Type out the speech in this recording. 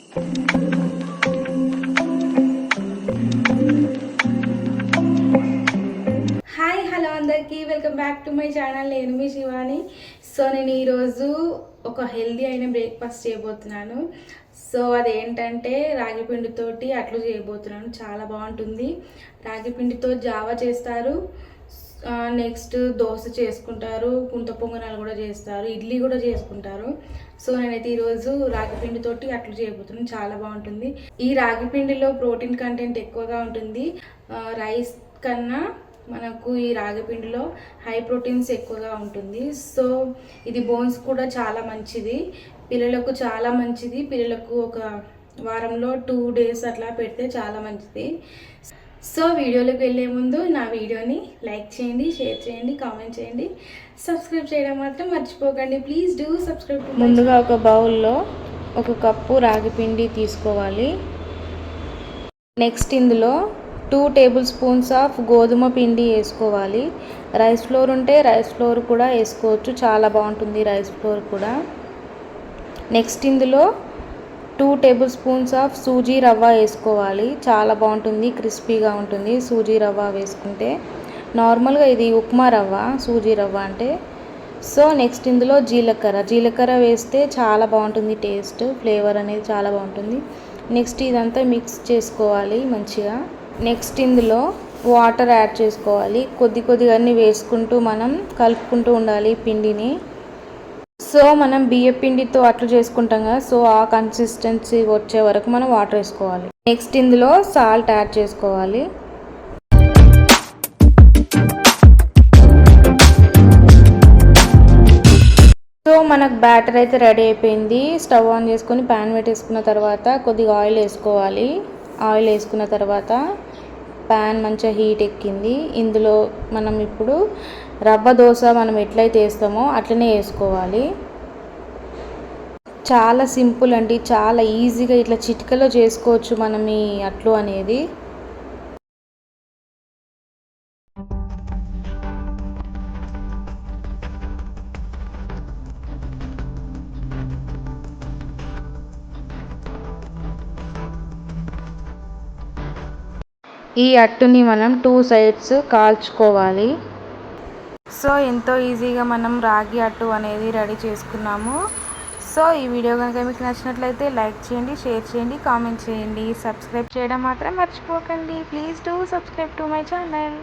Hi hello అందరికీ welcome back to my channel. నేను మీ Shivani. So నేను ఈరోజు ఒక హెల్దీ అయిన బ్రేక్ఫాస్ట్ చేయబోతున్నాను. సో అదేంటంటే రాగి పిండితోటి అట్లు చేయబోతున్నాను. చాలా బాగుంటుంది. రాగి పిండితో జావా చేస్తారు, నెక్స్ట్ దోశ చేసుకుంటారు, కుంట పొంగనాలు కూడా చేస్తారు, ఇడ్లీ కూడా చేసుకుంటారు. సో నేనైతే ఈరోజు రాగి పిండితోటి అట్లు చేయబోతున్నాను. చాలా బాగుంటుంది. ఈ రాగి పిండిలో ప్రోటీన్ కంటెంట్ ఎక్కువగా ఉంటుంది. రైస్ కన్నా మనకు ఈ రాగి పిండిలో హై ప్రోటీన్స్ ఎక్కువగా ఉంటుంది. సో ఇది బోన్స్ కూడా చాలా మంచిది, పిల్లలకు చాలా మంచిది. పిల్లలకు ఒక వారంలో 2 days అట్లా పెడితే చాలా మంచిది. సో వీడియోలోకి వెళ్ళే ముందు నా వీడియోని లైక్ చేయండి, షేర్ చేయండి, కామెంట్ చేయండి, సబ్స్క్రైబ్ చేయడం మాత్రం మర్చిపోకండి. Please do subscribe. ముందుగా ఒక బౌల్లో 1 కప్పు రాగి పిండి తీసుకోవాలి. నెక్స్ట్ ఇందులో 2 tablespoons ఆఫ్ గోధుమ పిండి వేసుకోవాలి. రైస్ ఫ్లోర్ ఉంటే రైస్ ఫ్లోర్ కూడా వేసుకోవచ్చు, చాలా బాగుంటుంది రైస్ ఫ్లోర్ కూడా. నెక్స్ట్ ఇందులో 2 tablespoons ఆఫ్ సూజీ రవ్వ వేసుకోవాలి. చాలా బాగుంటుంది, క్రిస్పీగా ఉంటుంది సూజీ రవ్వ వేసుకుంటే. నార్మల్గా ఇది ఉప్మా రవ్వ, సూజీ రవ్వ అంటే. సో నెక్స్ట్ ఇందులో జీలకర్ర వేస్తే చాలా బాగుంటుంది, టేస్ట్ ఫ్లేవర్ అనేది చాలా బాగుంటుంది. నెక్స్ట్ ఇదంతా మిక్స్ చేసుకోవాలి మంచిగా. నెక్స్ట్ ఇందులో వాటర్ యాడ్ చేసుకోవాలి. కొద్దిగా అన్నీ వేసుకుంటూ మనం కలుపుకుంటూ ఉండాలి పిండిని. సో మనం బియ్య పిండితో అట్లు చేసుకుంటాం కదా, సో ఆ కన్సిస్టెన్సీ వచ్చే వరకు మనం వాటర్ వేసుకోవాలి. నెక్స్ట్ ఇందులో సాల్ట్ యాడ్ చేసుకోవాలి. సో మనకు బ్యాటర్ అయితే రెడీ అయిపోయింది. స్టవ్ ఆన్ చేసుకొని ప్యాన్ పెట్టేసుకున్న తర్వాత కొద్దిగా ఆయిల్ వేసుకోవాలి. ఆయిల్ వేసుకున్న తర్వాత ప్యాన్ మంచిగా హీట్ ఎక్కింది. ఇందులో మనం ఇప్పుడు రవ్వ దోశ మనం ఎట్లయితే వేస్తామో అట్లనే వేసుకోవాలి. చాలా సింపుల్ అండి, చాలా ఈజీగా ఇట్లా చిటికలో చేసుకోవచ్చు మనం ఈ అట్లు అనేది. ఈ అట్టుని మనం 2 sides కాల్చుకోవాలి. సో ఎంతో ఈజీగా మనం రాగి అట్టు అనేది రెడీ చేసుకున్నాము. సో ఈ వీడియో కనుక మీకు నచ్చినట్లయితే లైక్ చేయండి, షేర్ చేయండి, కామెంట్ చేయండి, సబ్స్క్రైబ్ చేయడం మాత్రం మర్చిపోకండి. Please do subscribe to my channel.